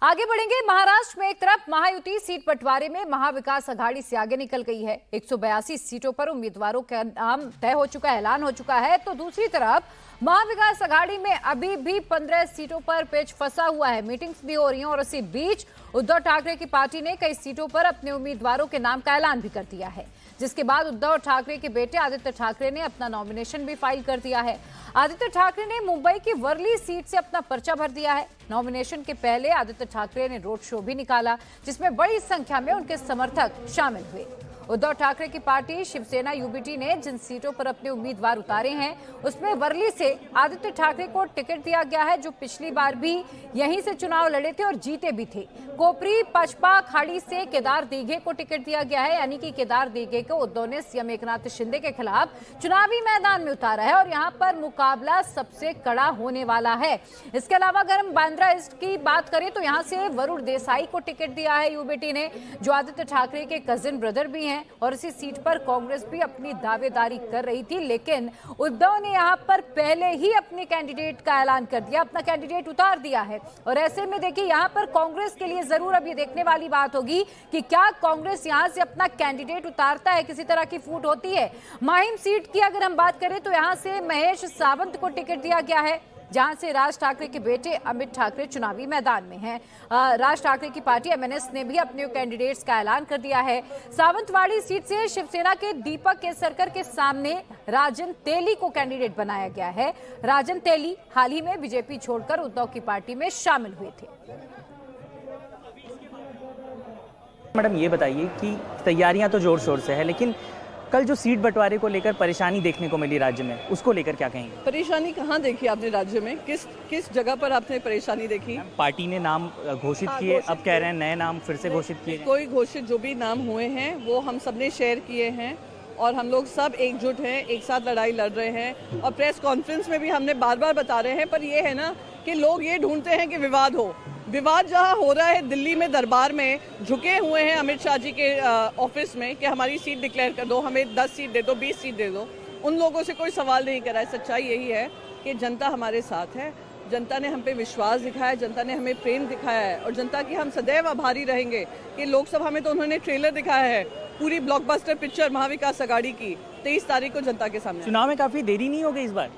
आगे बढ़ेंगे। महाराष्ट्र में एक तरफ महायुति सीट बंटवारे में महाविकास आघाड़ी से आगे निकल गई है। 182 सीटों पर उम्मीदवारों का नाम तय हो चुका है, ऐलान हो चुका है। तो दूसरी तरफ महाविकास आघाड़ी में अभी भी 15 सीटों पर पेच फंसा हुआ है। मीटिंग्स भी हो रही हैं और इसी बीच उद्धव ठाकरे की पार्टी ने कई सीटों पर अपने उम्मीदवारों के नाम का ऐलान भी कर दिया है, जिसके बाद उद्धव ठाकरे के बेटे आदित्य ठाकरे ने अपना नॉमिनेशन भी फाइल कर दिया है। आदित्य ठाकरे ने मुंबई की वर्ली सीट से अपना पर्चा भर दिया है। नॉमिनेशन के पहले आदित्य ठाकरे ने रोड शो भी निकाला, जिसमें बड़ी संख्या में उनके समर्थक शामिल हुए। उद्धव ठाकरे की पार्टी शिवसेना यूबीटी ने जिन सीटों पर अपने उम्मीदवार उतारे हैं, उसमें वर्ली से आदित्य ठाकरे को टिकट दिया गया है, जो पिछली बार भी यहीं से चुनाव लड़े थे और जीते भी थे। कोपरी पचपा खाड़ी से केदार दीघे को टिकट दिया गया है, यानी कि केदार दीघे को उद्धव ने सीएम एकनाथ शिंदे के खिलाफ चुनावी मैदान में उतारा है और यहाँ पर मुकाबला सबसे कड़ा होने वाला है। इसके अलावा अगर हम बांद्रा ईस्ट की बात करें तो यहाँ से वरुण देसाई को टिकट दिया है यूबीटी ने, जो आदित्य ठाकरे के कजिन ब्रदर भी हैं। और इसी सीट पर कांग्रेस भी अपनी दावेदारी कर रही थी, लेकिन उद्धव ने यहां पर पहले ही अपने कैंडिडेट का ऐलान कर दिया, अपना कैंडिडेट उतार दिया है। और ऐसे में देखिए, यहां पर कांग्रेस के लिए जरूर अब ये देखने वाली बात होगी कि क्या कांग्रेस यहां से अपना कैंडिडेट उतारता है, किसी तरह की फूट होती है। माहिम सीट की अगर हम बात करें तो यहां से महेश सावंत को टिकट दिया गया है, जहां से राज ठाकरे के बेटे अमित ठाकरे चुनावी मैदान में हैं। राज ठाकरे की पार्टी एमएनएस ने भी अपने कैंडिडेट्स का ऐलान कर दिया है। सावंतवाड़ी सीट से शिवसेना के दीपक केसरकर के सामने राजन तेली को कैंडिडेट बनाया गया है। राजन तेली हाल ही में बीजेपी छोड़कर उद्धव की पार्टी में शामिल हुए थे। मैडम, ये बताइए कि तैयारियां तो जोर शोर से है, लेकिन कल जो सीट बंटवारे को लेकर परेशानी देखने को मिली राज्य में, उसको लेकर क्या कहेंगे? परेशानी कहाँ देखी आपने राज्य में? किस जगह पर आपने परेशानी देखी? पार्टी ने नाम घोषित किए, अब कह रहे हैं नए नाम फिर से घोषित किए। कोई घोषित जो भी नाम हुए हैं वो हम सबने शेयर किए हैं और हम लोग सब एकजुट हैं, एक साथ लड़ाई लड़ रहे हैं। और प्रेस कॉन्फ्रेंस में भी हमने बार बार बता रहे हैं, पर ये है ना कि लोग ये ढूंढते हैं कि विवाद हो। विवाद जहाँ हो रहा है दिल्ली में दरबार में झुके हुए हैं अमित शाह जी के ऑफिस में कि हमारी सीट डिक्लेयर कर दो, हमें 10 सीट दे दो, 20 सीट दे दो। उन लोगों से कोई सवाल नहीं करा है। सच्चाई यही है कि जनता हमारे साथ है, जनता ने हम पे विश्वास दिखाया है, जनता ने हमें प्रेम दिखाया है और जनता की हम सदैव आभारी रहेंगे कि लोकसभा में तो उन्होंने ट्रेलर दिखाया है, पूरी ब्लॉकबस्टर पिक्चर महाविकास आघाड़ी की 23 तारीख को जनता के सामने। चुनाव में काफी देरी नहीं हो गई इस बार?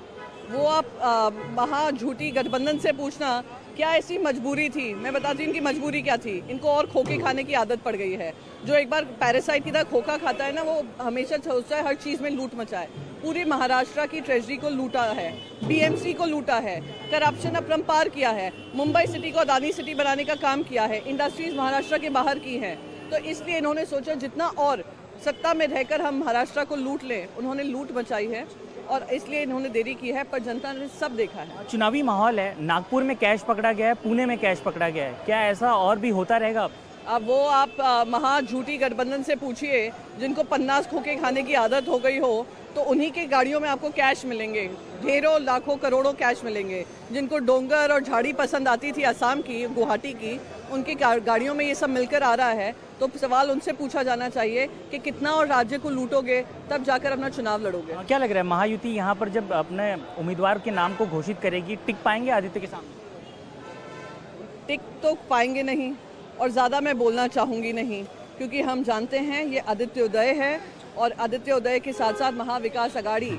वो आप महा झूठी गठबंधन से पूछना क्या ऐसी मजबूरी थी। मैं बताती हूँ इनकी मजबूरी क्या थी। इनको और खोखे खाने की आदत पड़ गई है। जो एक बार पैरासाइट की तरह खोखा खाता है ना, वो हमेशा सोचता है हर चीज़ में लूट मचाए। पूरी महाराष्ट्र की ट्रेजरी को लूटा है, बीएमसी को लूटा है, करप्शन अपरंपार किया है, मुंबई सिटी को अदानी सिटी बनाने का काम किया है, इंडस्ट्रीज महाराष्ट्र के बाहर की हैं। तो इसलिए इन्होंने सोचा जितना और सत्ता में रहकर हम महाराष्ट्र को लूट लें, उन्होंने लूट मचाई है और इसलिए इन्होंने देरी की है, पर जनता ने सब देखा है। चुनावी माहौल है, नागपुर में कैश पकड़ा गया है, पुणे में कैश पकड़ा गया है, क्या ऐसा और भी होता रहेगा? अब वो आप महा झूठी गठबंधन से पूछिए, जिनको 50 खोखे खाने की आदत हो गई हो, तो उन्हीं के गाड़ियों में आपको कैश मिलेंगे, ढेरों लाखों करोड़ों कैश मिलेंगे। जिनको डोंगर और झाड़ी पसंद आती थी असम की, गुवाहाटी की, उनकी गाड़ियों में ये सब मिलकर आ रहा है। तो सवाल उनसे पूछा जाना चाहिए कि कितना और राज्य को लूटोगे, तब जाकर अपना चुनाव लड़ोगे। क्या लग रहा है, महायुति यहाँ पर जब अपने उम्मीदवार के नाम को घोषित करेगी, टिक पाएंगे आदित्य के सामने? टिक तो पाएंगे नहीं और ज़्यादा मैं बोलना चाहूँगी नहीं, क्योंकि हम जानते हैं ये आदित्योदय है और आदित्योदय के साथ साथ महाविकास आघाड़ी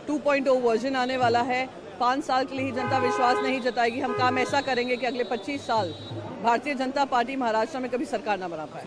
2.0 वर्जन आने वाला है। 5 साल के लिए ही जनता विश्वास नहीं जताएगी। हम काम ऐसा करेंगे कि अगले 25 साल भारतीय जनता पार्टी महाराष्ट्र में कभी सरकार ना बना पाए।